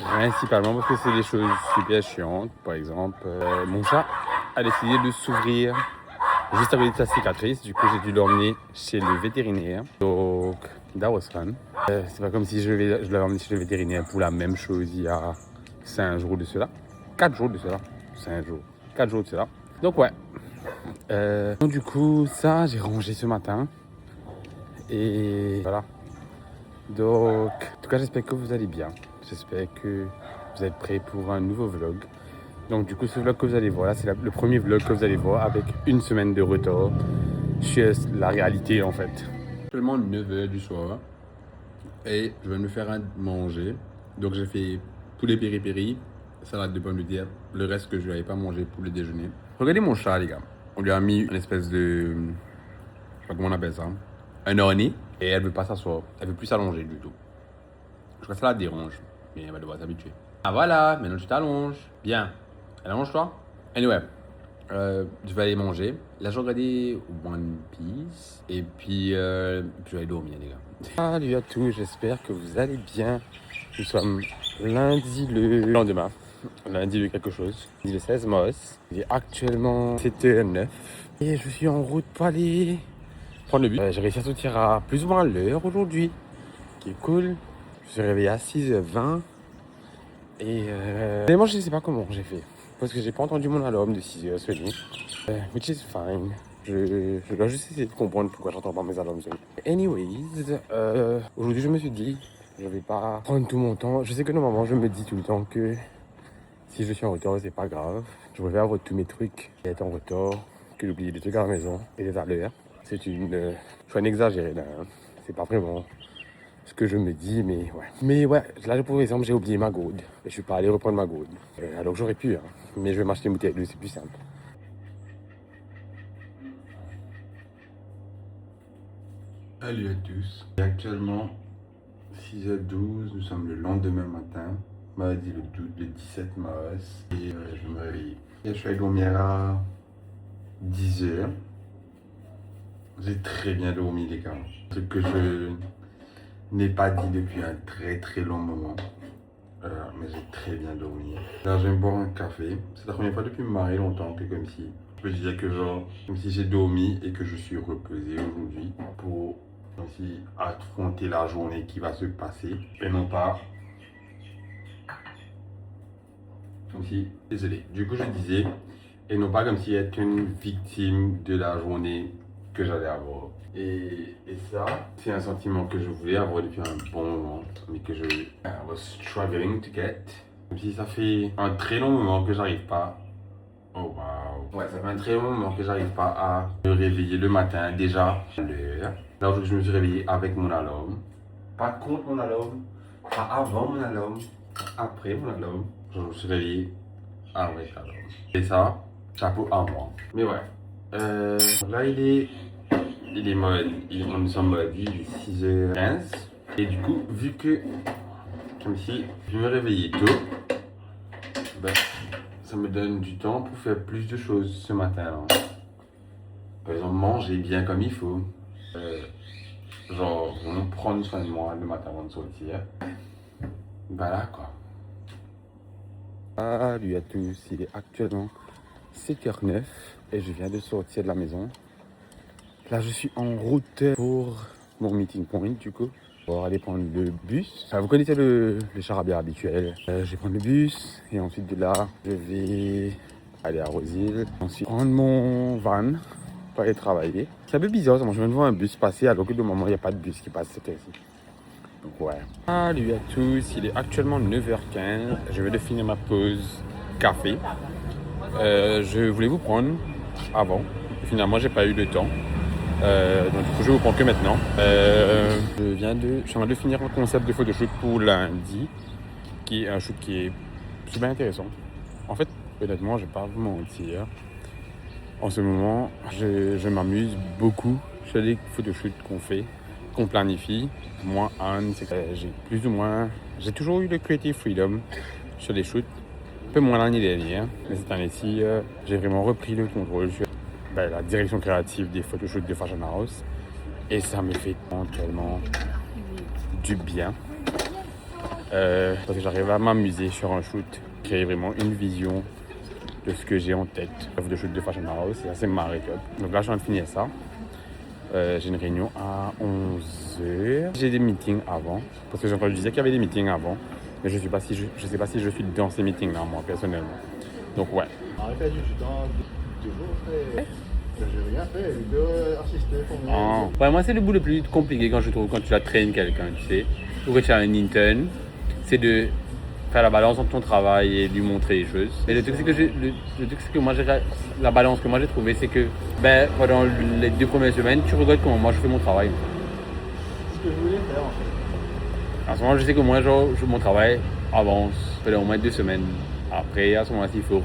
Principalement parce que c'est des choses super chiantes. Par exemple, mon chat a décidé de s'ouvrir juste à côté de sa cicatrice. Du coup, j'ai dû l'emmener chez le vétérinaire. Donc, that was fun. C'est pas comme si je l'avais emmené chez le vétérinaire pour la même chose il y a 5 jours de cela. 4 jours de cela. 5 jours. 4 jours de cela. Donc, ouais. Donc, du coup, ça, j'ai rangé ce matin. Et voilà. Donc, en tout cas, j'espère que vous allez bien. J'espère que vous êtes prêts pour un nouveau vlog. Donc, du coup, ce vlog que vous allez voir, là, c'est le premier vlog que vous allez voir avec une semaine de retard sur la réalité, en fait. Seulement 9h du soir. Et je vais me faire à manger. Donc, j'ai fait poulet piri-piri, salade de pommes de terre, le reste que je n'avais pas mangé pour le déjeuner. Regardez mon chat, les gars. On lui a mis une espèce de... Je sais pas comment on appelle ça. Un orné. Et elle veut pas s'asseoir. Elle veut plus s'allonger du tout. Je crois que ça la dérange. Mais elle va devoir s'habituer. Ah voilà, maintenant tu t'allonges. Bien. Allonge-toi. Anyway, je vais aller manger. Là, je regardais One Piece. Et puis je vais aller dormir, les gars. Salut à tous, j'espère que vous allez bien. Nous sommes lundi le lendemain. Lundi de quelque chose. Lundi le 16 mars. Il est actuellement 7h09. Et je suis en route pour aller prendre le bus. J'ai réussi à sortir à plus ou moins l'heure aujourd'hui. Qui est cool. Je suis réveillé à 6h20. Et moi, je ne sais pas comment j'ai fait. Parce que j'ai pas entendu mon alarme de 6h ce nuit. Which is fine. Je dois juste essayer de comprendre pourquoi j'entends pas mes alarmes sonner. Anyways, aujourd'hui, je me suis dit, je vais pas prendre tout mon temps. Je sais que normalement, je me dis tout le temps que si je suis en retard, c'est pas grave. Je préfère avoir tous mes trucs et être en retard que d'oublier des trucs à la maison et des à l'heure. C'est je suis un exagéré là. Hein. C'est pas vraiment ce que je me dis, mais ouais. Mais ouais, là, pour exemple, j'ai oublié ma gourde. Et je suis pas allé reprendre ma gourde. Alors que j'aurais pu, hein. Mais je vais m'acheter une bouteille d'eau, c'est plus simple. Salut à tous. Actuellement, 6h12, nous sommes le lendemain matin. Mardi le 17 mars. Et je me réveille. Et je suis allé dormir à 10h. J'ai très bien dormi, les gars. Ce que je n'ai pas dit depuis un très long moment. Mais j'ai très bien dormi. Là, je vais me boire un café. C'est la première fois depuis marrer longtemps que comme si... Je peux dire que genre, comme si j'ai dormi et que je suis reposé aujourd'hui pour aussi affronter la journée qui va se passer. Et non pas... Comme si... Désolé. Du coup, je disais... Et non pas comme si être une victime de la journée que j'allais avoir. Et ça, c'est un sentiment que je voulais avoir depuis un bon moment, mais que je was struggling to get. Comme si ça fait un très long moment que j'arrive pas. Oh wow. Ouais, ça fait un très long moment que j'arrive pas à me réveiller le matin, déjà à l'heure. Là où je me suis réveillé avec mon alarme. Pas contre mon alarme, pas avant mon alarme, pas après mon alarme. Je me suis réveillé avec l'alarme. Et ça, chapeau à moi. Mais ouais. Là, nous sommes mardi, il est 6h15. Et du coup, vu que, comme si je me réveillais tôt, ben, ça me donne du temps pour faire plus de choses ce matin. Hein. Par exemple, manger bien comme il faut. Genre, vraiment prendre soin de moi le matin avant de sortir. Voilà quoi. Salut à tous, il est actuellement 7h09 et je viens de sortir de la maison. Là, je suis en route pour mon meeting point, du coup. Pour aller prendre le bus. Vous connaissez le charabia habituel. Je vais prendre le bus et ensuite de là, je vais aller à Rosil. Ensuite, prendre mon van pour aller travailler. C'est un peu bizarre, moi, je viens de voir un bus passer alors que de moment, il n'y a pas de bus qui passe cette heure-ci. Donc, ouais. Salut à tous, il est actuellement 9h15. Je vais de finir ma pause café. Je voulais vous prendre avant. Finalement, j'ai pas eu le temps. Donc du coup, je vais vous prendre que maintenant. Je suis en train de finir un concept de photoshoot pour lundi, qui est un shoot qui est super intéressant. En fait, honnêtement, je vais pas vous mentir. En ce moment, je m'amuse beaucoup sur les photoshoots qu'on planifie. Moi, Anne, c'est que j'ai toujours eu le creative freedom sur les shoots. Un peu moins l'année dernière, mais cette année-ci, j'ai vraiment repris le contrôle sur la direction créative des photoshoots de Fashion House. Et ça me fait tellement du bien. Parce que j'arrive à m'amuser sur un shoot, créer vraiment une vision de ce que j'ai en tête. De shoot de Fashion House, c'est assez marré top. Donc là, je suis en train de finir ça. J'ai une réunion à 11h. J'ai des meetings avant, parce que j'ai entendu dire qu'il y avait des meetings avant. Mais je ne sais pas si je suis dans ces meetings-là, moi, personnellement. Donc, ouais. Arrête du temps, 2 jours, frère. J'ai rien fait, j'ai deux assistés pour moi. Ouais, moi, c'est le bout le plus compliqué quand je trouve, quand tu la traînes quelqu'un, tu sais. Ou que tu as un intern, c'est de faire la balance entre ton travail et lui montrer les choses. Et le truc, c'est que moi, la balance que moi j'ai trouvée, c'est que pendant les 2 premières semaines, tu regardes comment moi je fais mon travail. C'est ce que je voulais faire en fait. En ce moment, je sais que moi, mon travail avance pendant au moins 2 semaines. Après, à ce moment-là, il faut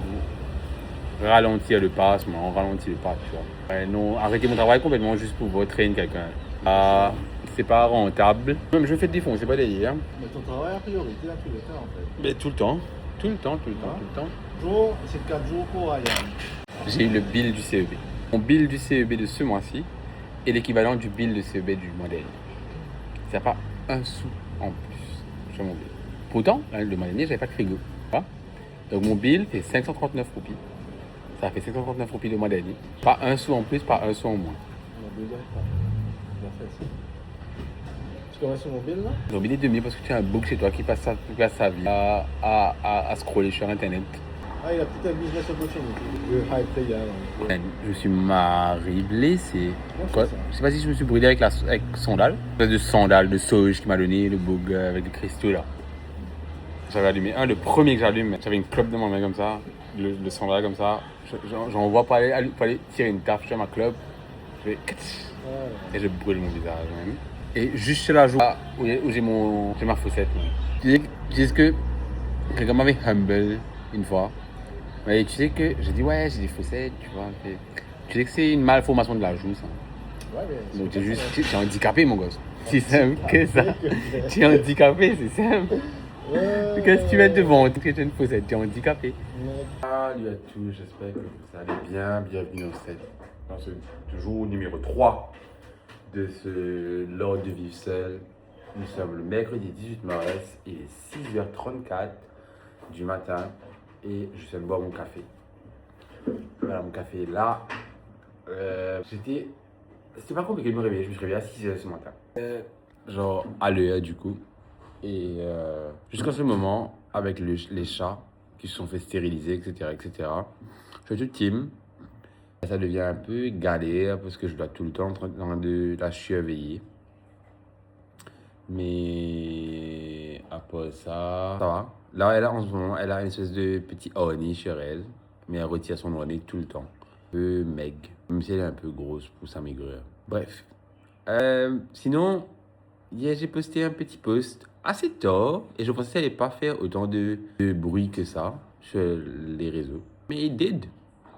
ralentir le pas, on ralentit le pas, tu vois. Non, arrêter mon travail complètement juste pour traîner quelqu'un. C'est pas rentable. Même je fais des fonds, c'est pas délire. Mais ton travail a priorité dans tous les cas en fait. Mais tout le temps. Jour, c'est 4 jours pour Ryan. J'ai eu le bill du CEB. Mon bill du CEB de ce mois-ci est l'équivalent du bill de CEB du mois dernier. C'est pas un sou en plus sur mon bill. Pourtant, le mois dernier, j'avais pas de frigo. Donc mon bill fait 539 roupies. Ça fait 539 roupies le mois dernier. Pas un sou en plus, pas un sou en moins. On a 2 ans. On a fait ça. Tu commences sur mon bill là? J'ai oublié 2000 parce que tu as un bouc chez toi qui passe sa vie à scroller sur internet. Ah, il a peut-être un business opportunity. Le high player. Je suis mari blessé. Quoi? Je sais pas si je me suis brûlé avec sandale. Une espèce de sandale de sauge qui m'a donné le bug avec des cristaux là. J'avais allumé le premier que j'allume, j'avais une clope dans ma main comme ça, le sandal comme ça. J'en vois pour aller tirer une taf sur ma clope. Je fais et je brûle mon visage même. Et juste sur la joue où j'ai ma faussette. Tu sais que quelqu'un m'avait humble une fois. Mais tu sais que j'ai dit ouais, j'ai des faussettes, tu vois. Tu sais que c'est une malformation de la joue ça. Ouais, mais donc t'es handicapé mon gosse. C'est simple que ça. Tu es handicapé, c'est simple. Qu'est-ce que tu mets devant que tu as une faussette, tu es handicapé. Salut à tous, j'espère que vous allez bien. Bienvenue dans ce jour numéro 3 de ce L'Art de vivre seul. Nous sommes le mercredi 18 mars, il est 6h34 du matin et je viens de boire mon café. Voilà, mon café est là. C'était pas compliqué de me réveiller, je me suis réveillé à 6h ce matin. Genre à l'heure du coup. Et jusqu'à ce moment, avec les chats qui se sont fait stériliser, etc., je suis tout team. Ça devient un peu galère parce que je dois tout le temps en train de la surveiller. Mais après ça va. Là, en ce moment, elle a une espèce de petit harnais sur elle, mais elle retire son harnais tout le temps. Un peu maigre, même si elle est un peu grosse pour sa maigreur. Bref. Sinon, hier, j'ai posté un petit post assez tard et je pensais qu'elle n'allait pas faire autant de bruit que ça sur les réseaux. Mais it did.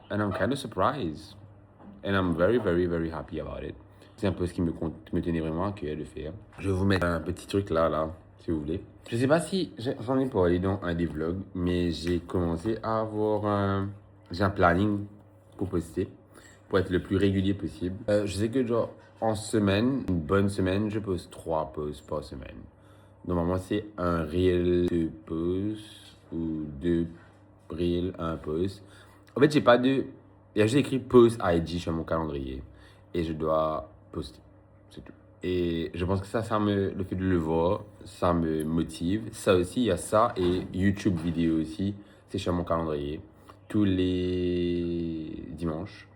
And I'm kind of surprised. And I'm very, very, very happy about it. C'est un post qui me tenait vraiment à cœur de faire. Je vais vous mettre un petit truc là, si vous voulez. Je sais pas si j'en ai parlé dans un des vlogs, mais j'ai commencé à avoir j'ai un planning pour poster, pour être le plus régulier possible. Je sais que genre en semaine, une bonne semaine, je poste 3 posts par semaine. Normalement, c'est un reel, 2 posts ou 2 reels, 1 post. En fait, j'ai pas de... Il y a juste écrit post IG sur mon calendrier et je dois poster. C'est tout. Et je pense que le fait de le voir, ça me motive. Ça aussi, il y a ça et YouTube vidéo aussi. C'est sur mon calendrier. Tous les dimanches,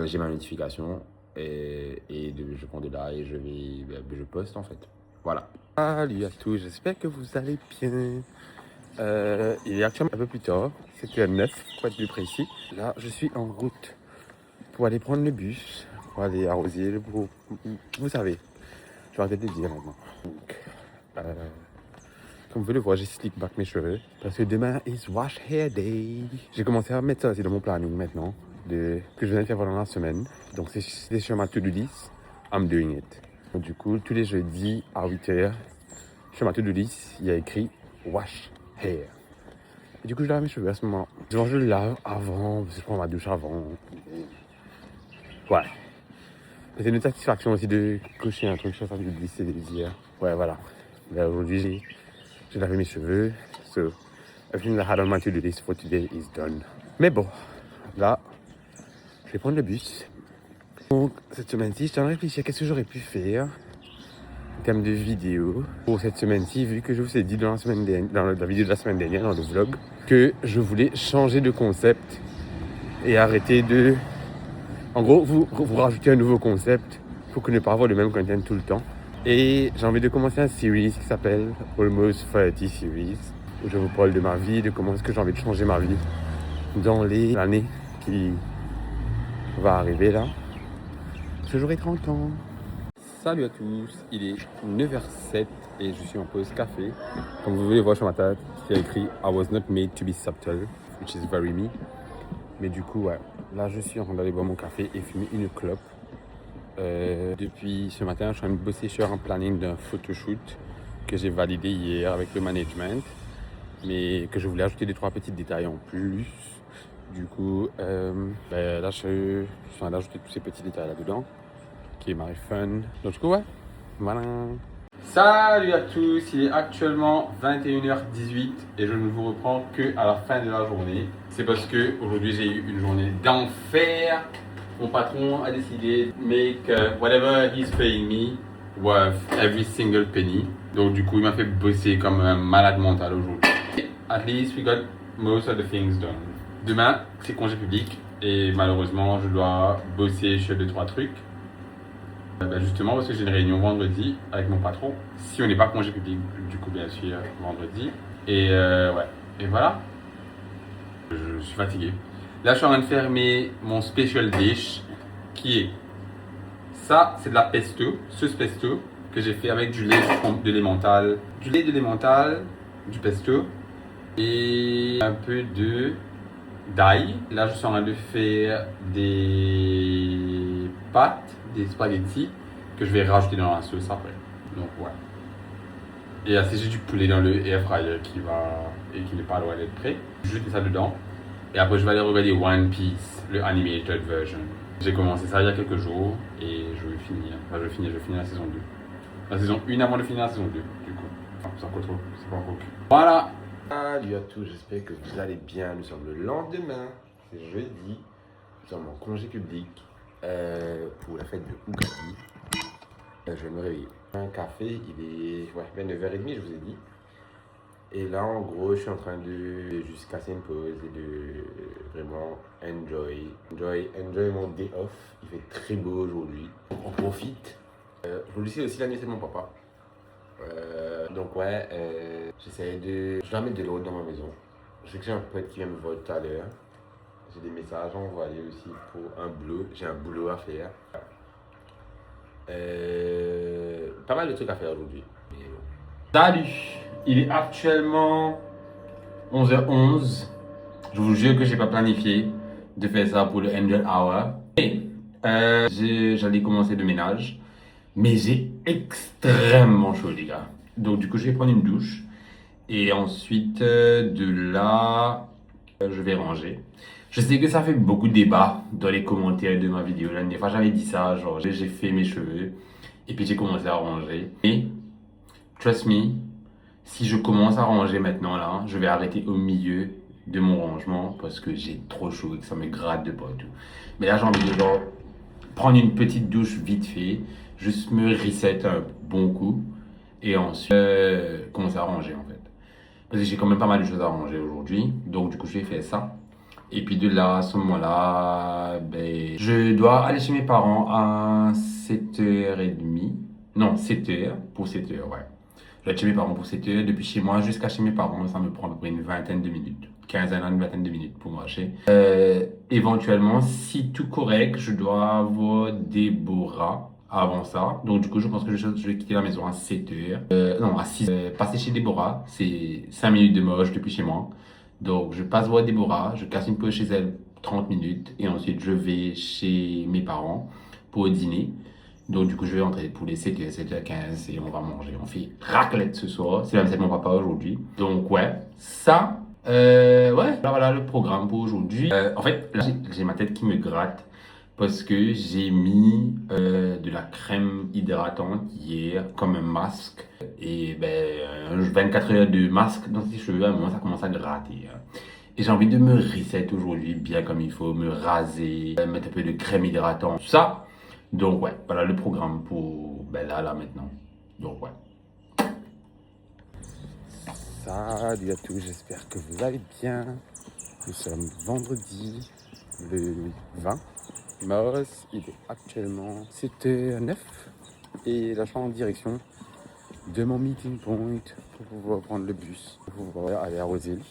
j'ai ma notification je prends de là et je poste en fait. Voilà. Salut à tous, j'espère que vous allez bien. Il est actuellement un peu plus tard, c'était à 9 pour être plus précis. Là, je suis en route pour aller prendre le bus, pour aller arroser le beau. Vous savez, je vais arrêter de le dire maintenant. Donc, comme vous le voyez, j'ai slick back mes cheveux parce que demain is wash hair day. J'ai commencé à mettre ça aussi dans mon planning maintenant, que je viens de faire pendant la semaine. Donc, c'est sur ma to-do list. I'm doing it. Donc, du coup, tous les jeudis à 8h, sur ma to-do list, il y a écrit wash hair. Et du coup, je lave mes cheveux à ce moment. Genre, je le lave avant, parce que je prends ma douche avant. Ouais. C'est une satisfaction aussi de cocher un truc sur sa to-do list et de dire, ouais, voilà. Là, aujourd'hui, j'ai lavé mes cheveux. So, everything that I had on my to-do list for today is done. Mais bon, là, je vais prendre le bus. Donc, cette semaine-ci, je t'en réfléchis à qu'est-ce que j'aurais pu faire en termes de vidéo pour cette semaine-ci, vu que je vous ai dit dans la vidéo de la semaine dernière, dans le vlog, que je voulais changer de concept et arrêter de... En gros, vous rajoutez un nouveau concept pour ne pas avoir le même content tout le temps. Et j'ai envie de commencer un series qui s'appelle Almost 30 Series, où je vous parle de ma vie, de comment est-ce que j'ai envie de changer ma vie dans l'année qui va arriver là. Parce que j'aurai 30 ans. Salut à tous, il est 9h07 et je suis en pause café. Comme vous pouvez voir sur ma tête, il y a écrit I was not made to be subtle, which is very me. Mais du coup, ouais, là je suis en train d'aller boire mon café et fumer une clope. Depuis ce matin, je suis en train de bosser sur un planning d'un photoshoot que j'ai validé hier avec le management, mais que je voulais ajouter 2-3 petits détails en plus. Du coup, là je suis en train d'ajouter tous ces petits détails là-dedans, qui est my fun. Donc du coup, ouais, voilà. Salut à tous, il est actuellement 21h18 et je ne vous reprends que à la fin de la journée. C'est parce que aujourd'hui j'ai eu une journée d'enfer. Mon patron a décidé de make whatever he's paying me worth every single penny. Donc du coup il m'a fait bosser comme un malade mental aujourd'hui. At least we got most of the things done. Demain c'est congé public et malheureusement je dois bosser sur 2-3 trucs. Justement parce que j'ai une réunion vendredi avec mon patron. Si on n'est pas congé public, du coup bien sûr vendredi. Et ouais, et voilà. Je suis fatigué. Là je suis en train de faire mon special dish qui est ça, c'est de la pesto, sauce pesto que j'ai fait avec du lait d'emmental, du pesto et un peu d'ail. Là je suis en train de faire des pâtes, des spaghettis que je vais rajouter dans la sauce après. Donc ouais. Et là j'ai du poulet dans le air fryer qui n'est pas loin d'être prêt. Je mets ça dedans. Et après, je vais aller regarder One Piece, le animated version. J'ai commencé ça il y a quelques jours et je vais finir. Enfin, je vais finir la saison 2. La saison 1 avant de finir la saison 2, du coup. Enfin, c'est encore trop, c'est pas encore. Voilà. Salut à tous, j'espère que vous allez bien. Nous sommes le lendemain, c'est jeudi. Nous sommes en congé public pour la fête de Ougadi. Je vais me réveiller. Un café, il est 9h30, je vous ai dit. Et là, en gros, je suis en train de juste casser une pause et de vraiment enjoy mon day off. Il fait très beau aujourd'hui. On profite. Aujourd'hui, c'est aussi l'anniversaire de mon papa. Donc ouais, je dois mettre de l'eau dans ma maison. Je sais que j'ai un pote qui vient me voir tout à l'heure. J'ai des messages à envoyer aussi pour un boulot. J'ai un boulot à faire. Pas mal de trucs à faire aujourd'hui. Salut! Il est actuellement 11h11. Je vous jure que j'ai pas planifié de faire ça pour le Angel Hour. Et j'allais commencer le ménage, mais j'ai extrêmement chaud les gars. Donc du coup je vais prendre une douche et ensuite de là je vais ranger. Je sais que ça fait beaucoup de débats dans les commentaires de ma vidéo. La dernière fois j'avais dit ça, genre j'ai fait mes cheveux et puis j'ai commencé à ranger. Et trust me, si je commence à ranger maintenant là, je vais arrêter au milieu de mon rangement parce que j'ai trop chaud et que ça me gratte de partout. Mais là j'ai envie de genre prendre une petite douche vite fait, juste me reset un bon coup et ensuite commencer à ranger en fait. Parce que j'ai quand même pas mal de choses à ranger aujourd'hui, donc du coup je vais faire ça. Et puis de là, à ce moment-là, je dois aller chez mes parents à 7h30. Non, 7h, pour 7h, ouais. Je vais chez mes parents pour 7h. Depuis chez moi jusqu'à chez mes parents, ça me prend à peu près une vingtaine de minutes. 15 à une vingtaine de minutes pour marcher. Éventuellement, si tout correct, je dois avoir Déborah avant ça. Donc du coup, je pense que je vais quitter la maison à 7h. Non, à 6h. Passer chez Déborah, c'est 5 minutes de marche depuis chez moi. Donc je passe voir Déborah, je casse une pause chez elle 30 minutes. Et ensuite, je vais chez mes parents pour dîner. Donc du coup je vais rentrer pour les 7h, 7h15 et on va manger. On fait raclette ce soir, c'est l'anniversaire de mon papa aujourd'hui. Donc ouais, ça, ouais, là voilà le programme pour aujourd'hui. En fait, là j'ai ma tête qui me gratte parce que j'ai mis de la crème hydratante hier comme un masque. Et ben, 24 heures de masque dans tes cheveux, à un moment, ça commence à gratter, hein. Et j'ai envie de me reset aujourd'hui bien comme il faut, me raser, mettre un peu de crème hydratante, tout ça. Donc ouais, voilà le programme pour ben là maintenant. Donc ouais. Salut à tous, j'espère que vous allez bien. Nous sommes vendredi le 20 mars, il est actuellement 7h09 et là je suis en direction de mon meeting point pour pouvoir prendre le bus, pour pouvoir aller à Roseville.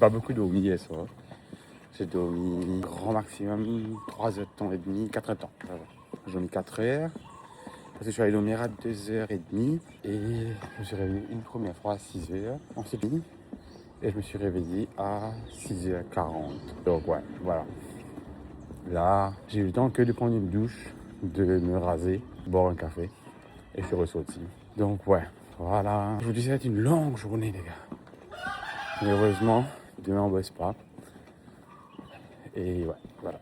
Pas beaucoup dormi hier soir. J'ai dormi grand maximum 3 heures de temps et demi, 4 heures de temps. Voilà. J'ai dormi 4 heures parce que je suis allé dormir à 2h30 et je me suis réveillé une première fois à 6h. Ensuite, et je me suis réveillé à 6h40. Donc ouais, voilà. Là, j'ai eu le temps que de prendre une douche, de me raser, boire un café et je suis ressorti. Donc ouais, voilà. Aujourd'hui, ça va être une longue journée, les gars. Mais heureusement, demain on bosse pas. Et ouais, voilà.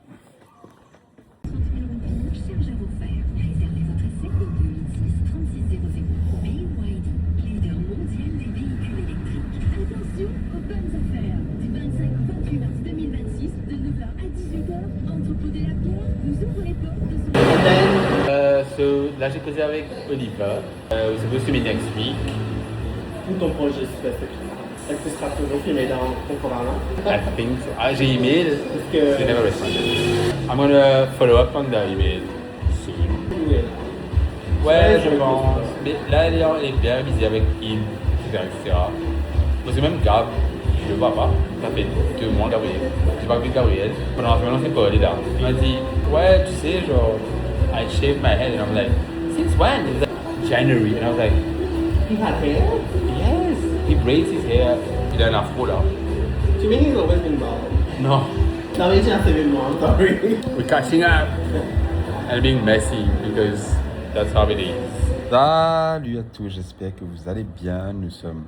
Charge à vous faire. Réservez votre essai au 286 3600. BYD, leader mondial des véhicules électriques. Attention aux bonnes affaires. Du 25 au 28 mars 2026, de 9h à 18h, Entrepôt de la Pierre vous ouvre les portes de son... So, là j'ai causé avec Oliver. We're supposed to meet next week. Tout ton projet spécifique. Est-ce que ce sera toujours filmé dans temporairement? I think so. Ah, j'ai email. Est-ce They que... never responded. I'm gonna follow up on the email soon. Oui. Ouais, je pense. Mais là, elle est bien busy avec il, etc. Parce que même Gab, je le vois pas. Ça fait 2 mois, Gabriel. J'ai pas vu Gabriel. Pendant la semaine, on s'est pas allé là. Il m'a dit, ouais, tu sais, genre, I shaved my head. And I'm like, since when? He was like, January. And I was like, He had hair? yes. He braids his hair. Il a un afro là. To me, he's always been bald. Non. Non, mais j'ai assez vu moi, I'm sorry. We're catching up and being messy because that's how it is. Salut à tous, j'espère que vous allez bien. Nous sommes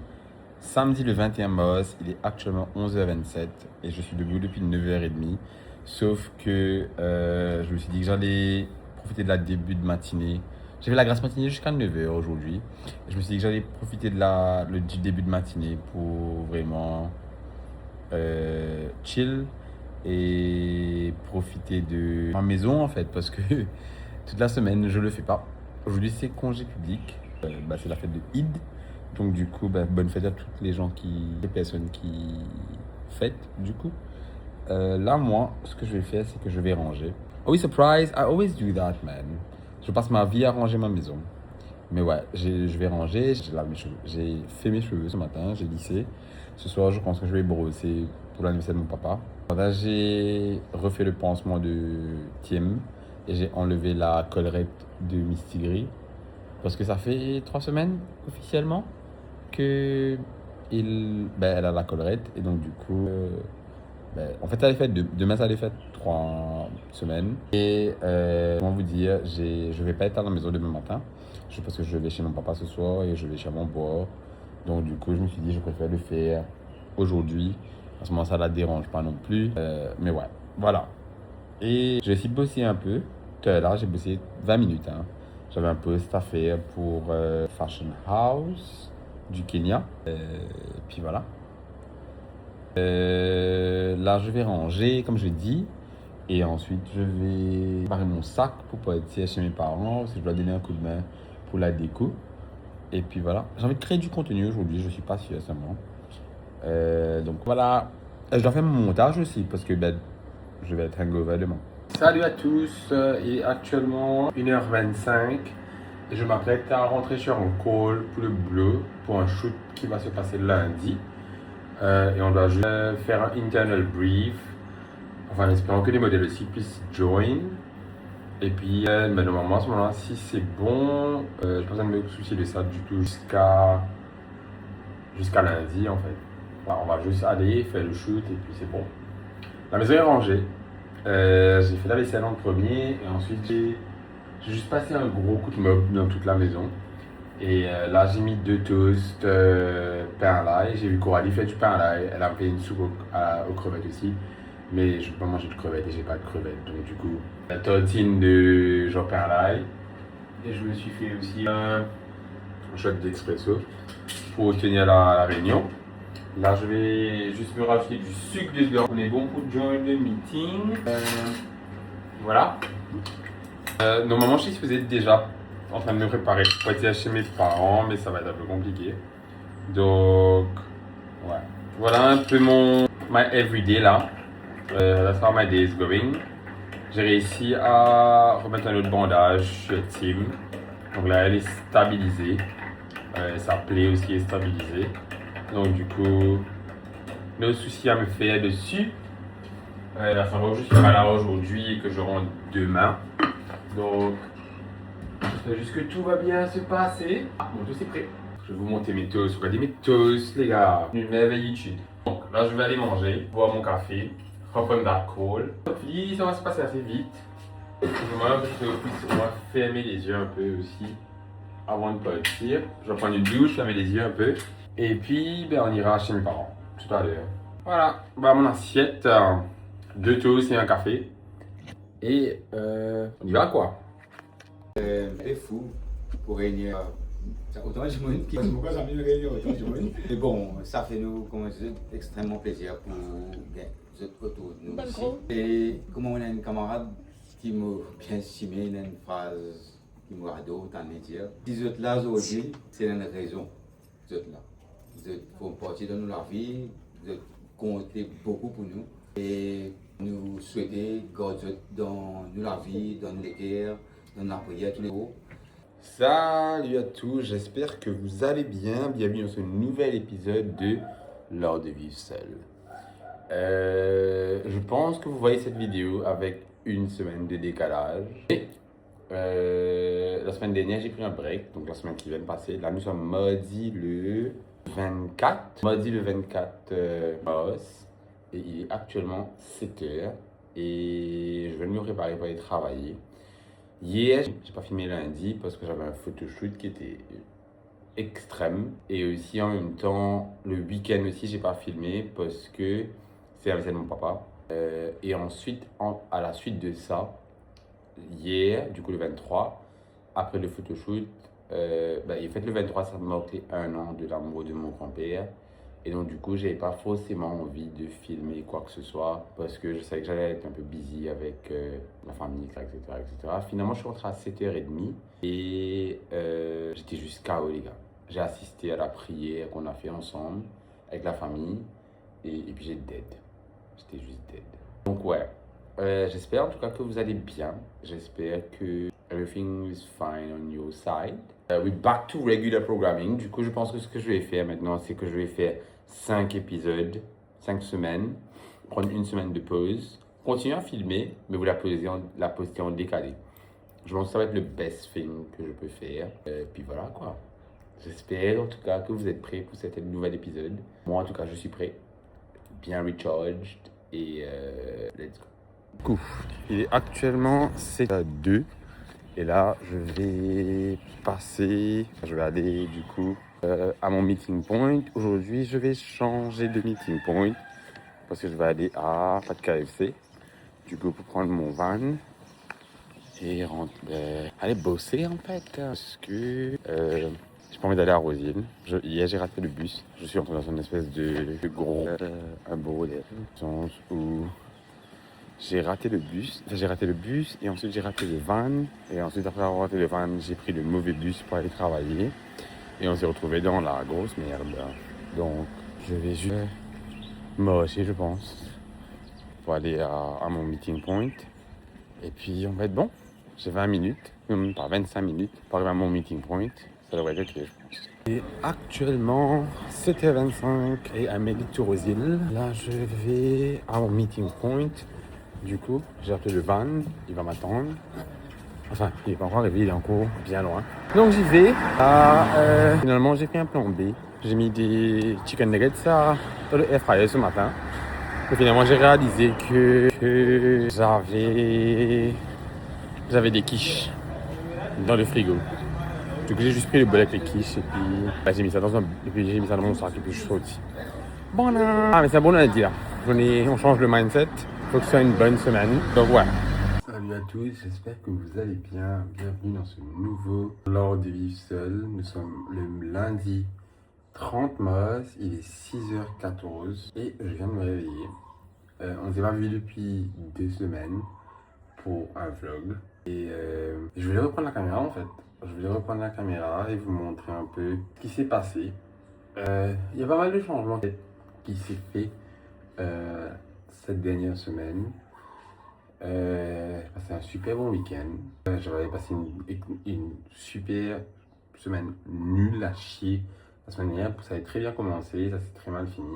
samedi le 21 mars, il est actuellement 11h27 et je suis debout depuis 9h30. Sauf que je me suis dit que j'allais profiter de la début de matinée. J'ai fait la grasse matinée jusqu'à 9h aujourd'hui. Et je me suis dit que j'allais profiter de du début de matinée pour vraiment chill et profiter de ma maison en fait parce que toute la semaine je le fais pas. Aujourd'hui c'est congé public, c'est la fête de Eid, donc du coup bonne fête à toutes les personnes qui fêtent du coup. Là moi ce que je vais faire c'est que je vais ranger. Oh oui, surprise, I always do that man. Je passe ma vie à ranger ma maison. Mais ouais, je vais ranger, j'ai lavé mes cheveux. J'ai fait mes cheveux ce matin, j'ai lissé. Ce soir, je pense que je vais brosser pour l'anniversaire de mon papa. Là, j'ai refait le pansement de Tim et j'ai enlevé la collerette de Mistigris. Parce que ça fait 3 semaines officiellement que elle a la collerette. Et donc, du coup, en fait, demain, ça allait faire 3 semaines. Et comment vous dire, je vais pas être à la maison demain matin. Parce que je vais chez mon papa ce soir et je vais chez mon bois. Donc du coup, je me suis dit, je préfère le faire aujourd'hui. À ce moment, ça ne la dérange pas non plus. Mais ouais, voilà. Et j'ai aussi bossé un peu. Tout à l'heure, j'ai bossé 20 minutes, hein. J'avais un post à faire pour Fashion House du Kenya. Puis voilà. Là, je vais ranger, comme je l'ai dit. Et ensuite, je vais préparer mon sac pour pouvoir être chez mes parents. Parce que je dois donner un coup de main pour la déco. Et puis voilà. J'ai envie de créer du contenu aujourd'hui. Je ne suis pas sûr seulement. Donc voilà. Je dois faire mon montage aussi parce que je vais être hangover demain. Salut à tous. Il est actuellement 1h25. Et je m'apprête à rentrer sur un call pour le boulot. Pour un shoot qui va se passer lundi. Et on doit juste faire un internal brief. Enfin, en espérant que les modèles aussi puissent join. Et puis, normalement, à ce moment-là, si c'est bon, je ne pense pas me soucier de ça du tout jusqu'à lundi, en fait. Voilà, on va juste aller faire le shoot et puis c'est bon. La maison est rangée. J'ai fait la vaisselle en premier et ensuite, j'ai juste passé un gros coup de mop dans toute la maison. Et là, j'ai mis 2 toasts pain à l'ail. J'ai vu Coralie faire du pain à l'ail. Elle a fait une soupe aux crevettes aussi. Mais je peux pas manger de crevettes et j'ai pas de crevettes. Donc du coup, la tartine de Jean Perlaille. Et je me suis fait aussi un shot d'expresso pour tenir la réunion. Là, je vais juste me rajouter du sucre dedans. On est bon pour join le meeting. Voilà. Normalement, je suis supposé être déjà en train de me préparer pour être chez mes parents, mais ça va être un peu compliqué. Donc, ouais. Voilà un peu my everyday là. That's how my day is going. J'ai réussi à remettre un autre bandage sur Tim. Donc là, elle est stabilisée. Sa plaie aussi est stabilisée. Donc du coup, le souci à me faire dessus. La fin juste faire là aujourd'hui et que je rentre demain. Donc, j'espère juste que tout va bien se passer. Mon tout c'est prêt. Je vais vous monter mes toasts. Regardez mes toasts, les gars. Une merveillitude. Donc là, je vais aller manger, boire mon café, reprendre la colle. Puis ça va se passer assez vite. Je vais fermer les yeux un peu aussi avant de partir. Je vais prendre une douche, fermer les yeux un peu. Et puis, ben, on ira chez mes parents tout à l'heure. Voilà, bah, mon assiette, 2 toasts et un café. Et on y va quoi. C'est fou pour réunir autant de monde qui pourquoi ça me réunir autant de monde. Mais bon, ça fait nous comme extrêmement plaisir pour vous êtes autour de nous ici. Et comme on a une camarade qui m'a bien estimé, il a une phrase qui m'a adoré, tant de dire. Si vous êtes là aujourd'hui, c'est une raison. Vous êtes là. Vous faites partie de la vie, vous comptez beaucoup pour nous. Et nous souhaitons garder dans la vie, dans les cœurs, dans la prière tous les jours. Salut à tous, j'espère que vous allez bien. Bienvenue dans ce nouvel épisode de L'Art de Vivre Seul. Je pense que vous voyez cette vidéo avec une semaine de décalage. Et, la semaine dernière, j'ai pris un break, donc la semaine qui vient de passer. Là, nous sommes mardi le 24. Mardi le 24 mars. Et il est actuellement 7h. Et je vais me préparer pour aller travailler. Hier, j'ai pas filmé lundi parce que j'avais un photoshoot qui était extrême. Et aussi en même temps, le week-end aussi, j'ai pas filmé parce que c'est l'anniversaire de mon papa. Et ensuite, à la suite de ça, hier, du coup le 23, après le photoshoot, en fait le 23, ça marquait 1 an de l'amour de mon grand-père. Et donc du coup, j'avais pas forcément envie de filmer quoi que ce soit parce que je savais que j'allais être un peu busy avec la famille, etc. Finalement, je suis rentré à 7h30 et j'étais juste KO, les gars. J'ai assisté à la prière qu'on a fait ensemble avec la famille et puis j'ai dead. J'étais juste dead. Donc ouais, j'espère en tout cas que vous allez bien. J'espère que everything is fine on your side. We're back to regular programming. Du coup, je pense que ce que je vais faire maintenant, c'est que je vais faire 5 épisodes, 5 semaines, prendre une semaine de pause, continuer à filmer, mais vous la poster en décalé. Je pense que ça va être le best thing que je peux faire. Puis voilà quoi. J'espère en tout cas que vous êtes prêts pour cet nouvel épisode. Moi en tout cas, je suis prêt, bien recharged et let's go. Il est actuellement 7h02. Et là, je vais aller du coup à mon meeting point. Aujourd'hui, je vais changer de meeting point parce que je vais aller à pas de KFC. Du coup, pour prendre mon van et aller bosser en fait. Parce que j'ai pas envie d'aller à Rosine. Hier, j'ai raté le bus. Je suis entré dans une espèce de gros un bordel. Dans le sens où j'ai raté le bus et ensuite j'ai raté le van. Et ensuite, après avoir raté le van, j'ai pris le mauvais bus pour aller travailler. Et on s'est retrouvé dans la grosse merde. Donc, je vais juste marcher, je pense, pour aller à mon meeting point. Et puis, on va être bon. J'ai 20 minutes, même pas 25 minutes, pour arriver à mon meeting point. Ça devrait être ok, je pense. Et actuellement, 7h25 et à Méditerranée aux îles. Là, je vais à mon meeting point. Du coup, j'ai appelé le van, il va m'attendre. Enfin, il n'est pas encore arrivé, il est encore bien loin. Donc j'y vais. Finalement, j'ai fait un plan B. J'ai mis des chicken nuggets dans le air fryer ce matin. Et finalement, j'ai réalisé que j'avais des quiches dans le frigo. Du coup, j'ai juste pris le bol avec les quiches et puis j'ai mis ça dans mon sac et puis je suis sorti. Bon, mais c'est un bon lundi là. On change le mindset. faut que ce soit une bonne semaine. Donc voilà. Salut à tous, j'espère que vous allez bien. Bienvenue dans ce nouveau L'Art de vivre seul. Nous sommes le lundi 30 mars, il est 6h14 et je viens de me réveiller. On ne s'est pas vu depuis 2 semaines pour un vlog. Et je voulais reprendre la caméra en fait. Je voulais reprendre la caméra et vous montrer un peu ce qui s'est passé. Il y a pas mal de changements qui s'est fait cette dernière semaine. J'ai passé un super bon week-end. J'avais passé une super semaine nulle à chier la semaine dernière. Ça avait très bien commencé, ça s'est très mal fini.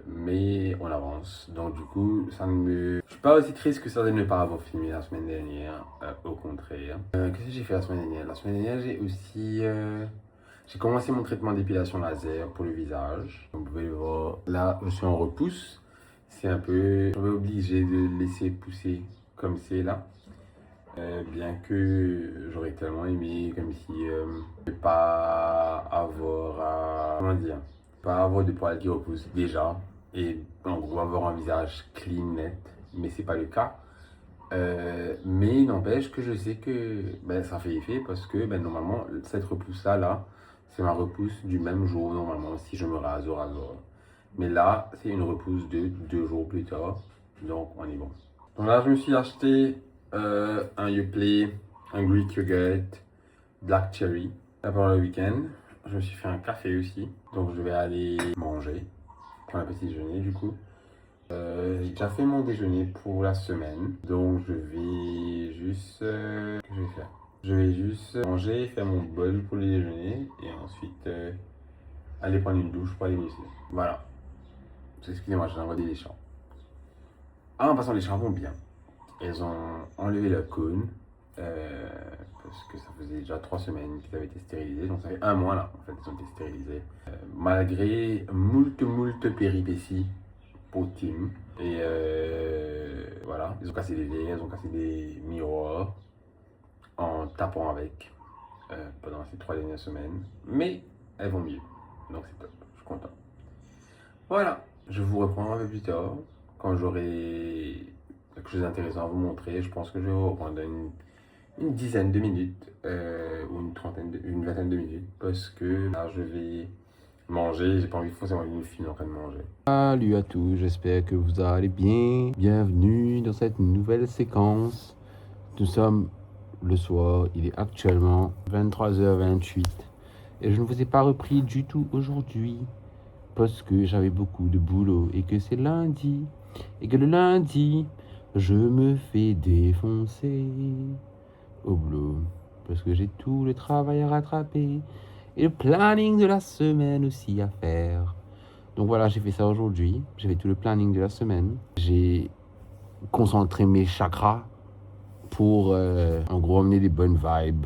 Mais on avance. Donc du coup, je suis pas aussi triste que ça de ne pas avoir filmé la semaine dernière. Au contraire. Qu'est-ce que j'ai fait la semaine dernière? La semaine dernière, j'ai aussi... j'ai commencé mon traitement d'épilation laser pour le visage. Comme vous pouvez le voir, là, je suis en repousse. C'est un peu... Je suis obligé de laisser pousser comme c'est là. Bien que j'aurais tellement aimé, comme si ne pas avoir à... Comment dire? Pas avoir de poils qui repoussent déjà. Et en gros, avoir un visage clean, net. Mais c'est pas le cas. Mais n'empêche que je sais que ça fait effet parce que normalement, cette repousse-là, c'est ma repousse du même jour, normalement, si je me rase au rasoir. Mais là, c'est une repousse de 2 jours plus tard. Donc, on est bon. Donc là, je me suis acheté un Yoplait, un Greek Yogurt, Black Cherry. Là, pendant le week-end, je me suis fait un café aussi. Donc, je vais aller manger, prendre un petit déjeuner du coup. J'ai déjà fait mon déjeuner pour la semaine. Donc, je vais juste... qu'est-ce que je vais faire? Je vais juste manger, faire mon bol pour le déjeuner. Et ensuite, aller prendre une douche pour aller me laisser. Voilà. Excusez-moi, j'ai envoyé des champs. Ah, en passant, les champs vont bien. Elles ont enlevé la cône parce que ça faisait déjà 3 semaines qu'ils avaient été stérilisés. Donc ça fait 1 mois là, en fait, ils ont été stérilisés. Malgré moult péripéties pour Tim. Et voilà, ils ont cassé des verres, ils ont cassé des miroirs en tapant avec pendant ces 3 dernières semaines. Mais elles vont mieux. Donc c'est top, je suis content. Voilà. Je vous reprends un peu plus tard, quand j'aurai quelque chose d'intéressant à vous montrer. Je pense que je vais vous reprendre une dizaine de minutes, ou une vingtaine de minutes, parce que là je vais manger, j'ai pas envie de forcément une film en train de manger. Salut à tous, j'espère que vous allez bien. Bienvenue dans cette nouvelle séquence. Nous sommes le soir, il est actuellement 23h28, et je ne vous ai pas repris du tout aujourd'hui. Parce que j'avais beaucoup de boulot et que c'est lundi. Et que le lundi, je me fais défoncer au boulot. Parce que j'ai tout le travail à rattraper. Et le planning de la semaine aussi à faire. Donc voilà, j'ai fait ça aujourd'hui. J'ai fait tout le planning de la semaine. J'ai concentré mes chakras pour en gros amener des bonnes vibes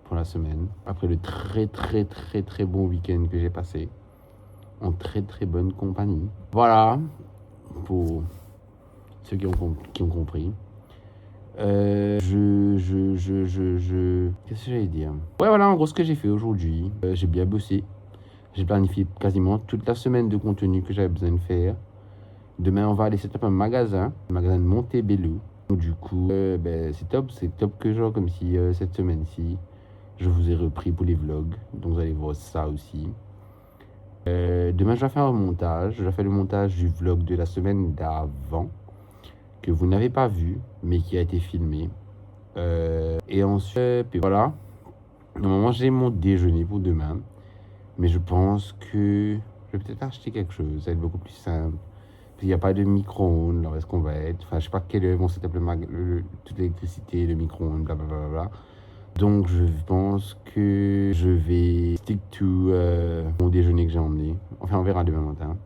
pour la semaine. Après le très bon week-end que j'ai passé. En très bonne compagnie. Voilà, pour ceux qui ont compris. Qu'est-ce que j'allais dire? Ouais, voilà, en gros, ce que j'ai fait aujourd'hui. J'ai bien bossé. J'ai planifié quasiment toute la semaine de contenu que j'avais besoin de faire. Demain, on va aller setup un magasin, le magasin de Montebello. Donc, du coup, c'est top que genre, comme si cette semaine-ci, je vous ai repris pour les vlogs. Donc, vous allez voir ça aussi. Demain, je vais faire un montage. Je vais faire le montage du vlog de la semaine d'avant, que vous n'avez pas vu, mais qui a été filmé. Et ensuite, puis voilà. Normalement, j'ai mon déjeuner pour demain. Mais je pense que je vais peut-être acheter quelque chose. Ça va être beaucoup plus simple. Il n'y a pas de micro-ondes. Là où est-ce qu'on va être? Enfin, je sais pas quelle heure vont setup toute l'électricité, le micro-ondes, blablabla. Donc je pense que je vais stick to mon déjeuner que j'ai emmené. Enfin, on verra demain matin.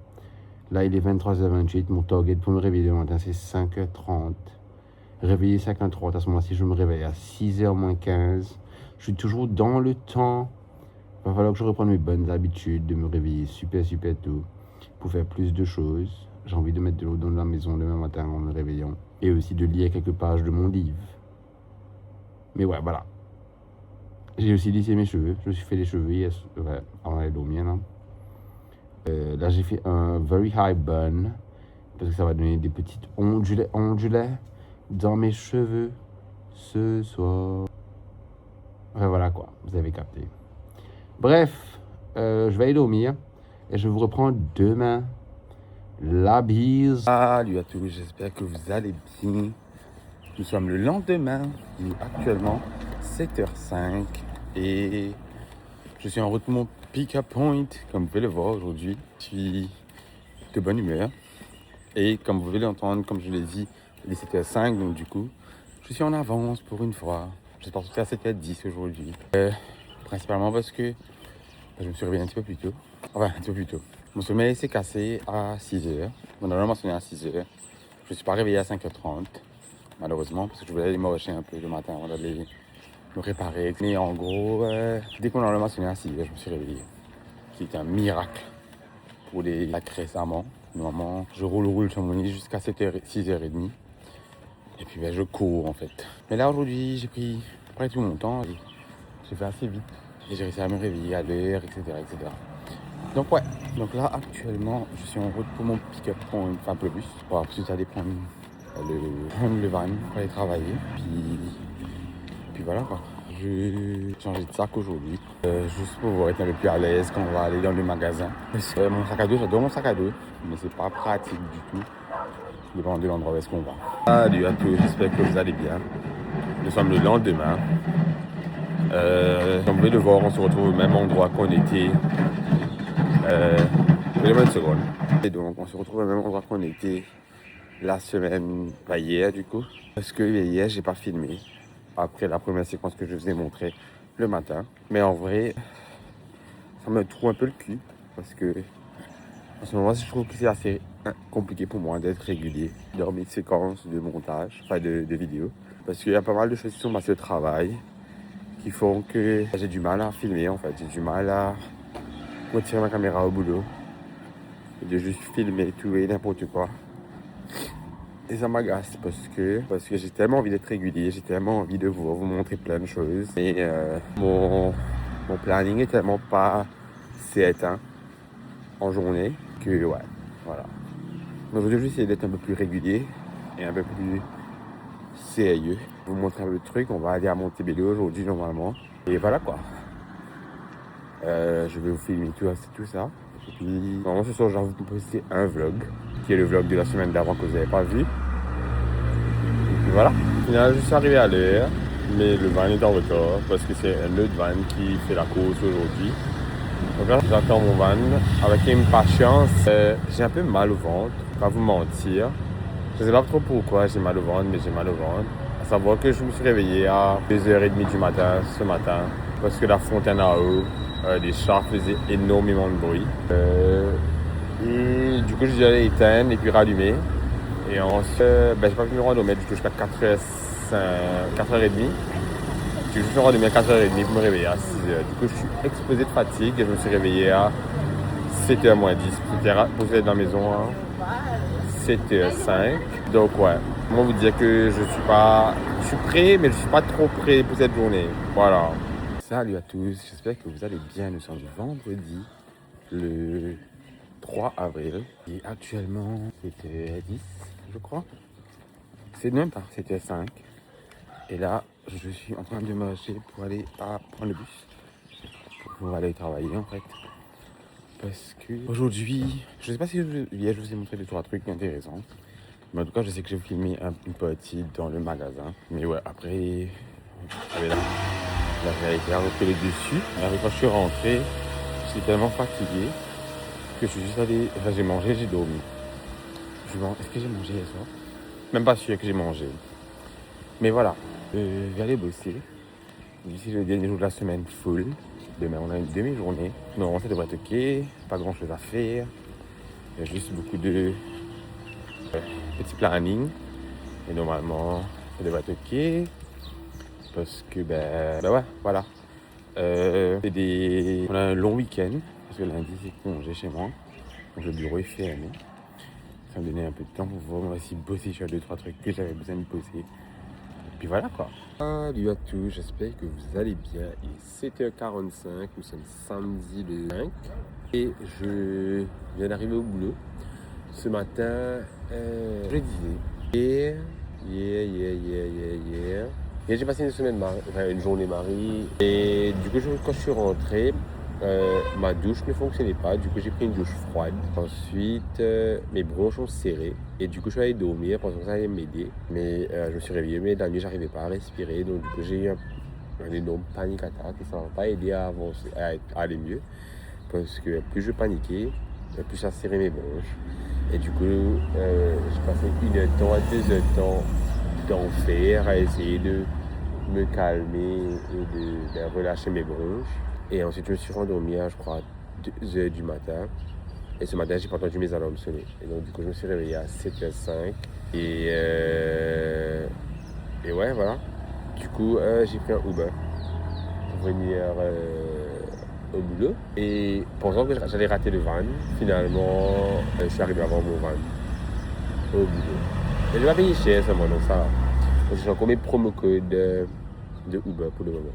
Là, il est 23h28. Mon target pour me réveiller demain matin, c'est 5h30. Réveiller 5h30. À ce moment-ci, je me réveille à 6h moins 15. Je suis toujours dans le temps. Il va falloir que je reprenne mes bonnes habitudes de me réveiller super tôt pour faire plus de choses. J'ai envie de mettre de l'eau dans la maison demain matin en me réveillant. Et aussi de lire quelques pages de mon livre. Mais ouais, voilà. J'ai aussi lissé mes cheveux. Je me suis fait les cheveux avant d'aller dormir. Là, j'ai fait un very high bun parce que ça va donner des petites ondulets dans mes cheveux ce soir. Enfin voilà quoi, vous avez capté. Bref, je vais aller dormir et je vous reprends demain. La bise. Salut à tous, j'espère que vous allez bien. Nous sommes le lendemain, il est actuellement 7h05 et je suis en route pour mon pick-up point. Comme vous pouvez le voir aujourd'hui, je suis de bonne humeur. Et comme vous pouvez l'entendre, comme je l'ai dit, il est 7h05, donc du coup, je suis en avance pour une fois. J'espère que c'est à 7h10 aujourd'hui. Principalement parce que je me suis réveillé un petit peu plus tôt. Enfin, un petit peu plus tôt. Mon sommeil s'est cassé à 6h. Mon alarme m'a sonné à 6h. Je ne suis pas réveillé à 5h30, malheureusement, parce que je voulais aller me rusher un peu le matin avant d'aller me réparer. Mais en gros, dès que mon alarme m'a sonné à 6h, je me suis réveillé. Ce qui était un miracle pour les lacs récemment. Normalement, je roule sur mon lit jusqu'à 6h30. Et puis je cours en fait. Mais là aujourd'hui, j'ai pris près tout mon temps. J'ai fait assez vite. Et j'ai réussi à me réveiller à l'heure, etc., etc. Donc ouais, donc là actuellement, je suis en route pour mon pick-up point, enfin peu bus, pour ensuite aller prendre le van pour aller travailler. Puis voilà quoi. Je vais changer de sac aujourd'hui, juste pour pouvoir être un peu plus à l'aise quand on va aller dans le magasin. Mon sac à dos, j'adore mon sac à dos, mais c'est pas pratique du tout, dépendant de l'endroit où est-ce qu'on va. Salut à tous, j'espère que vous allez bien. Nous sommes le lendemain. Comme vous pouvez le voir, on se retrouve au même endroit qu'on était. Donnez-moi une seconde. Et donc, on se retrouve au même endroit qu'on était la semaine, hier du coup. Parce que hier, j'ai pas filmé. Après la première séquence que je vous ai montrée le matin. Mais en vrai, ça me trouve un peu le cul. Parce que, en ce moment, je trouve que c'est assez compliqué pour moi d'être régulier dans mes séquences de montage, enfin de vidéos. Parce qu'il y a pas mal de choses qui sont passées au travail qui font que j'ai du mal à filmer en fait. J'ai du mal à retirer ma caméra au boulot et de juste filmer tout et n'importe quoi. Et ça m'agace parce que j'ai tellement envie d'être régulier, j'ai tellement envie de vous montrer plein de choses. Et mon planning est tellement pas éteint en journée que ouais, voilà. Donc je vais essayer d'être un peu plus régulier et un peu plus sérieux. Je vais vous montrer un peu le truc, on va aller à Montebello aujourd'hui normalement. Et voilà quoi. Je vais vous filmer tout ça. Et puis, normalement ce soir, je vais vous poster un vlog, qui est le vlog de la semaine d'avant que vous n'avez pas vu. Et puis voilà. Au final, je suis arrivé à l'heure, mais le van est en retard parce que c'est un autre van qui fait la course aujourd'hui. Donc là, j'attends mon van avec impatience. J'ai un peu mal au ventre, pas vous mentir. Je ne sais pas trop pourquoi j'ai mal au ventre, mais j'ai mal au ventre. À savoir que je me suis réveillé à 2h30 du matin ce matin parce que la fontaine à eau, les chats faisaient énormément de bruit. Et du coup, j'ai dû aller éteindre et puis rallumer. Et ensuite, j'ai pas pu me rendre au maître du coup jusqu'à 4h30. J'ai juste me rendre à 4h30 pour me réveiller à 6h. Du coup, je suis explosé de fatigue et je me suis réveillé à 7h moins 10. Pour être dans la maison à 7h05. Donc ouais, comment vous dire que je suis prêt, mais je suis pas trop prêt pour cette journée. Voilà. Salut à tous, j'espère que vous allez bien. Nous sommes vendredi, le 3 avril. Et actuellement, c'était 10, je crois. C'est même pas, c'était 5. Et là, je suis en train de marcher pour aller prendre le bus. Pour aller travailler en fait. Parce que aujourd'hui, je sais pas si hier je vous ai montré 2-3 trucs intéressants. Mais en tout cas, je sais que j'ai filmé une partie dans le magasin. Mais ouais, après, j'avais la réalité à repérer dessus. Et après, quand je suis rentré, j'étais tellement fatigué que je suis juste allé. Enfin, j'ai mangé, j'ai dormi. Est-ce que j'ai mangé hier soir? Même pas sûr que j'ai mangé. Mais voilà, je vais aller bosser. D'ici le dernier jour de la semaine full. Demain, on a une demi-journée. Non, ça devrait être ok. Pas grand chose à faire. Il y a juste beaucoup de petits planning. Et normalement, ça devrait être ok. Parce que, ouais, voilà. On a un long week-end. Parce que lundi, c'est congé chez moi. Donc le bureau est fermé. Ça me donnait un peu de temps pour voir si bosser sur 2-3 trucs que j'avais besoin de bosser. Et puis voilà quoi. Salut à tous, j'espère que vous allez bien. Il est 7h45, nous sommes samedi le 5. Et je viens d'arriver au boulot. ce matin, je disais, hier, j'ai passé une journée Marie. Et du coup, quand je suis rentré, ma douche ne fonctionnait pas. Du coup, j'ai pris une douche froide. Ensuite, mes bronches ont serré. Et du coup, je suis allé dormir pensant que ça allait m'aider. Mais je me suis réveillé, mais la nuit, j'arrivais pas à respirer. Donc, du coup, j'ai eu un énorme panic attack. Et ça m'a pas aidé à avancer, à aller mieux. Parce que plus je paniquais, plus ça serrait mes bronches. Et du coup, j'ai passé 1 heure de temps à 2 heures de temps d'enfer à essayer de me calmer et de relâcher mes bronches. Et ensuite, je me suis rendormi à, je crois, 2 heures du matin. Et ce matin, j'ai pas entendu mes alarmes sonner. Et donc, du coup, je me suis réveillé à 7h05. Et ouais, voilà. Du coup, j'ai pris un Uber pour venir au boulot. Et pensant que j'allais rater le van, finalement, je suis arrivé avant mon van au boulot. Et je vais pas payer cher seulement, donc ça va. Donc, j'ai encore mes promo codes de Uber pour le moment.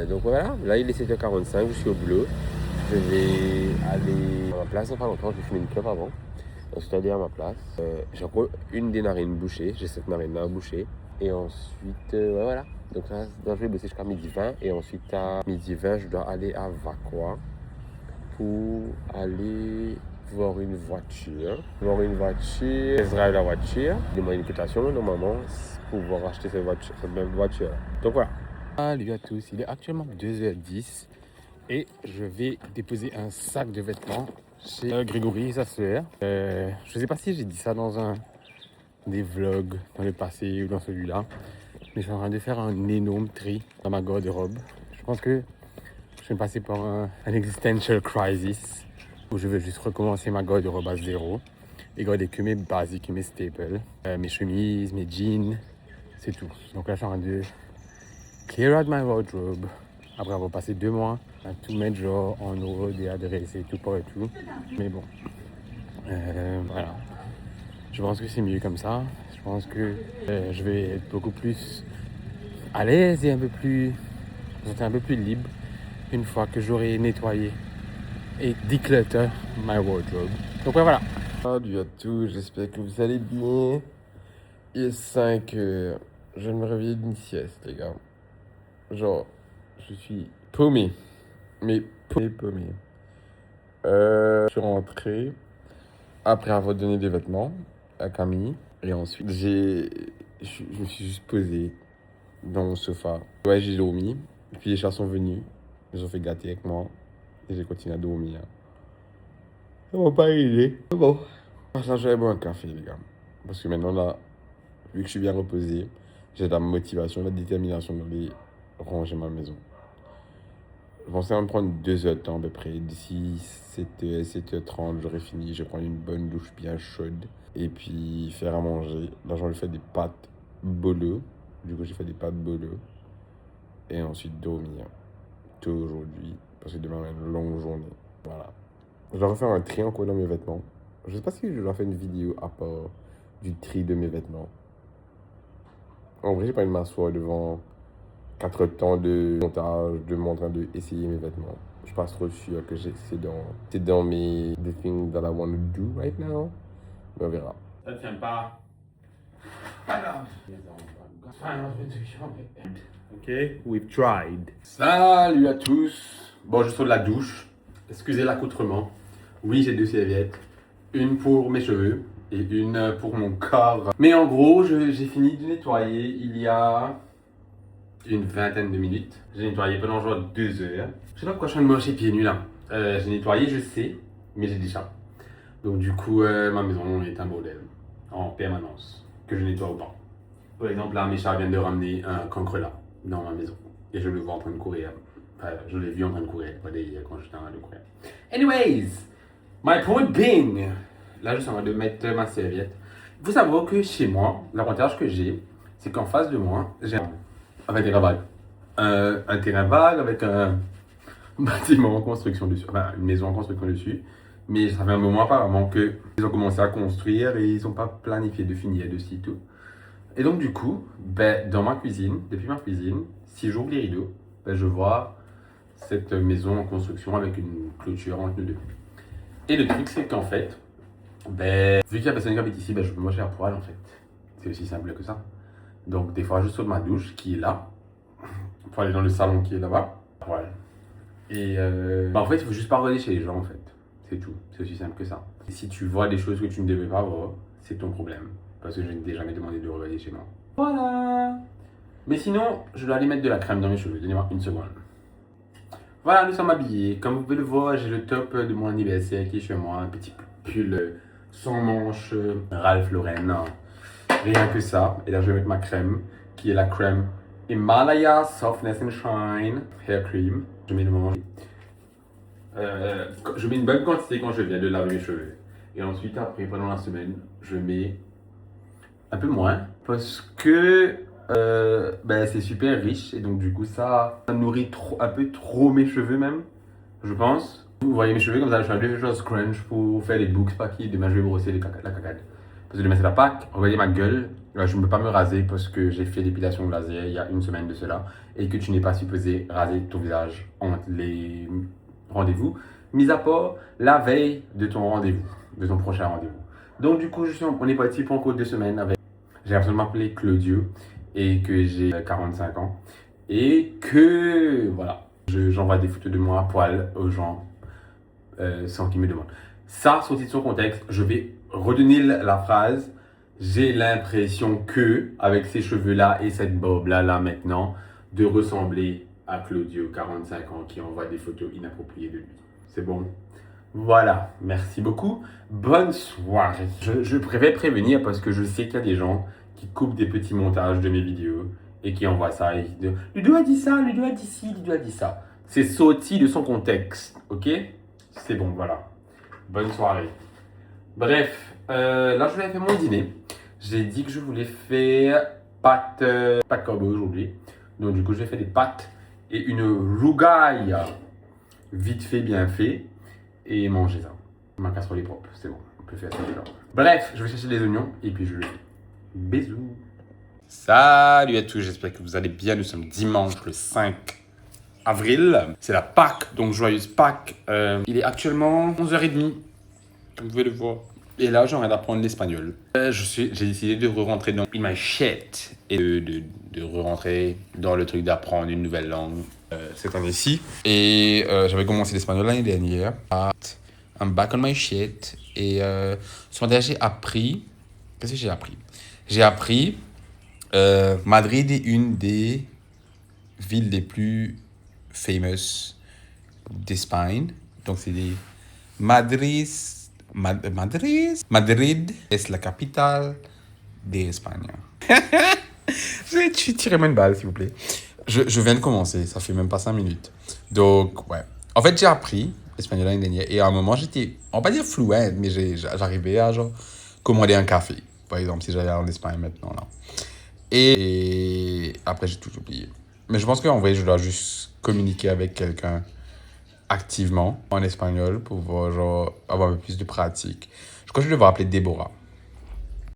Donc voilà, là il est 7h45, je suis au boulot. Je vais aller à ma place dans pas longtemps, je vais fumer une clope avant. Ensuite aller à ma place. J'ai encore une des narines bouchées, j'ai cette narine là bouchée. Et ensuite, ouais, voilà. Donc là, je vais bosser jusqu'à 12h20. Et ensuite à 12h20, je dois aller à Vacqua pour aller voir une voiture. Je drive la voiture. Je demande une cotation normalement pour pouvoir acheter cette même voiture. Donc voilà. Salut à tous, il est actuellement 2h10 et je vais déposer un sac de vêtements chez Grégory et sa sœur. Je ne sais pas si j'ai dit ça dans un des vlogs dans le passé ou dans celui-là, mais je suis en train de faire un énorme tri dans ma garde-robe. Je pense que je vais passer par un existential crisis où je veux juste recommencer ma garde-robe à zéro et garder que mes basiques et mes staples, mes chemises, mes jeans, c'est tout. Donc là, je suis en train de clear out my wardrobe après avoir passé 2 mois à tout mettre genre en ordre et adresser tout pour et tout. Mais bon, voilà. Je pense que c'est mieux comme ça. Je pense que je vais être beaucoup plus à l'aise et un peu plus libre une fois que j'aurai nettoyé et declutter my wardrobe. Donc ouais, voilà. Salut à tous, j'espère que vous allez bien. Il est 5h. Je vais me réveiller d'une sieste, les gars. Genre, je suis paumé. Mais paumé. Je suis rentré après avoir donné des vêtements à Camille. Et ensuite, je me suis juste posé dans mon sofa. Ouais, j'ai dormi. Et puis les chats sont venus. Ils ont fait gâter avec moi. Et j'ai continué à dormir. Ça m'a pas aidé. Bon. Là, je vais boire un café, les gars. Parce que maintenant, là, vu que je suis bien reposé, j'ai la motivation, la détermination d'aller ranger ma maison. Je pensais me prendre 2 heures de temps à peu près. D'ici 7h30, j'aurai fini. Je vais prendre une bonne douche bien chaude. Et puis faire à manger. Là, j'aurais fait des pâtes bolo. Du coup, j'ai fait des pâtes bolo. Et ensuite dormir. Tout aujourd'hui. Parce que demain, on a une longue journée. Voilà. Je dois refaire un tri encore dans mes vêtements. Je sais pas si je dois faire une vidéo à part du tri de mes vêtements. En vrai, j'ai pas envie de m'asseoir devant 4 temps de montage, de mon train d'essayer mes vêtements. Je suis pas trop sûr que c'est dans mes the things that I want to do right now. Mais on verra. Ça ne tient pas. Ok, we've tried. Salut à tous. Bon, je sors de la douche. Excusez l'accoutrement. Oui, j'ai 2 serviettes. Une pour mes cheveux et une pour mon corps. Mais en gros, j'ai fini de nettoyer il y a une vingtaine de minutes. J'ai nettoyé pendant genre 2 heures. Je sais pas pourquoi je suis en train de marcher pieds nus là. J'ai nettoyé, je sais, mais j'ai des chats. Donc du coup, ma maison est un bordel en permanence, que je nettoie ou pas. Par exemple, là, mes chats viennent de ramener un cancrelat dans ma maison. Et je le vois en train de courir. Enfin, je l'ai vu en train de courir, pas hier quand j'étais en train de courir. Anyways, my point being, là je suis en train de mettre ma serviette. Il faut savoir que chez moi, l'avantage que j'ai, c'est qu'en face de moi, j'ai un terrain vague. Un terrain vague avec un bâtiment en construction dessus, enfin une maison en construction dessus. Mais ça fait un moment apparemment qu'ils ont commencé à construire et ils n'ont pas planifié de finir de sitôt. Et donc du coup, dans ma cuisine, depuis ma cuisine, si j'ouvre les rideaux, je vois cette maison en construction avec une clôture entre les deux. Et le truc c'est qu'en fait, Ben, vu qu'il y a personne qui habite ici, ben, je peux me manger à poil en fait. C'est aussi simple que ça. Donc des fois, je saute ma douche qui est là, pour aller dans le salon qui est là-bas. Voilà. Et en fait, il faut juste pas regarder chez les gens en fait. C'est tout. C'est aussi simple que ça. Et si tu vois des choses que tu ne devais pas voir, c'est ton problème. Parce que je ne t'ai jamais demandé de regarder chez moi. Voilà. Mais sinon, je dois aller mettre de la crème dans mes cheveux. Donnez-moi une seconde. Voilà, nous sommes habillés. Comme vous pouvez le voir, j'ai le top de mon anniversaire qui est chez moi. Un petit pull sans manches, Ralph Lauren. Rien que ça. Et là, je vais mettre ma crème, qui est la crème Himalaya Softness and Shine Hair Cream. Je mets le manger. Je mets une bonne quantité quand je viens de laver mes cheveux. Et ensuite, après, pendant la semaine, je mets un peu moins. Parce que ben, c'est super riche. Et donc, du coup, ça nourrit un peu trop mes cheveux même, je pense. Vous voyez mes cheveux comme ça, je fais un peu de choses crunch pour faire les boucles. Pas qui demain, je vais brosser la cacade. Parce que demain, c'est la Pâques. Regardez ma gueule. Je ne peux pas me raser parce que j'ai fait l'épilation laser il y a une semaine de cela. Et que tu n'es pas supposé raser ton visage entre les rendez-vous. Mis à part la veille de ton rendez-vous, de ton prochain rendez-vous. Donc du coup, on est parti pour encore 2 semaines avec... J'ai absolument appelé Claudio et que j'ai 45 ans. Et que, voilà, j'envoie des photos de moi à poil aux gens sans qu'ils me demandent. Ça, sorti de son contexte, je vais redonner la phrase. J'ai l'impression que, avec ces cheveux-là et cette bob-là, là maintenant, de ressembler à Claudio, 45 ans, qui envoie des photos inappropriées de lui. C'est bon? Voilà, merci beaucoup. Bonne soirée. Je préfère prévenir parce que je sais qu'il y a des gens qui coupent des petits montages de mes vidéos et qui envoient ça et qui disent « Ludo a dit ça, Ludo a dit ci, Ludo a dit ça ». C'est sorti de son contexte, ok? C'est bon, voilà. Bonne soirée. Bref, là je vais faire mon dîner. J'ai dit que je voulais faire pâtes corbeau aujourd'hui. Donc du coup, je vais faire des pâtes et une rougaille vite fait, bien fait. Et manger ça. Ma casserole est propre, c'est bon. On peut faire ça déjà. Bref, je vais chercher des oignons et puis je le fais. Bisous. Salut à tous, j'espère que vous allez bien. Nous sommes dimanche le 5 avril. C'est la Pâques, donc joyeuse Pâques. Il est actuellement 11h30, comme vous pouvez le voir. Et là, j'ai envie d'apprendre l'espagnol. J'ai décidé de re-rentrer dans in my shit et de re-rentrer dans le truc d'apprendre une nouvelle langue cette année-ci. Et j'avais commencé l'espagnol l'année dernière. I'm back on my shit. Et ce matin, j'ai appris... Qu'est-ce que j'ai appris? J'ai appris Madrid est une des villes les plus famous d'Espagne. Donc, c'est des... Madrid est la capitale d'Espagne. Je vais tirer une balle, s'il vous plaît. Je viens de commencer, ça fait même pas 5 minutes. Donc, ouais. En fait, j'ai appris l'espagnol l'année dernière. Et à un moment, j'étais, on va pas dire fluent, mais j'arrivais à genre commander un café. Par exemple, si j'allais en Espagne maintenant, là. Et après, j'ai tout oublié. Mais je pense qu'en vrai, je dois juste communiquer avec quelqu'un activement en espagnol pour pouvoir genre, avoir un peu plus de pratique. Je crois que je devrais appeler Déborah.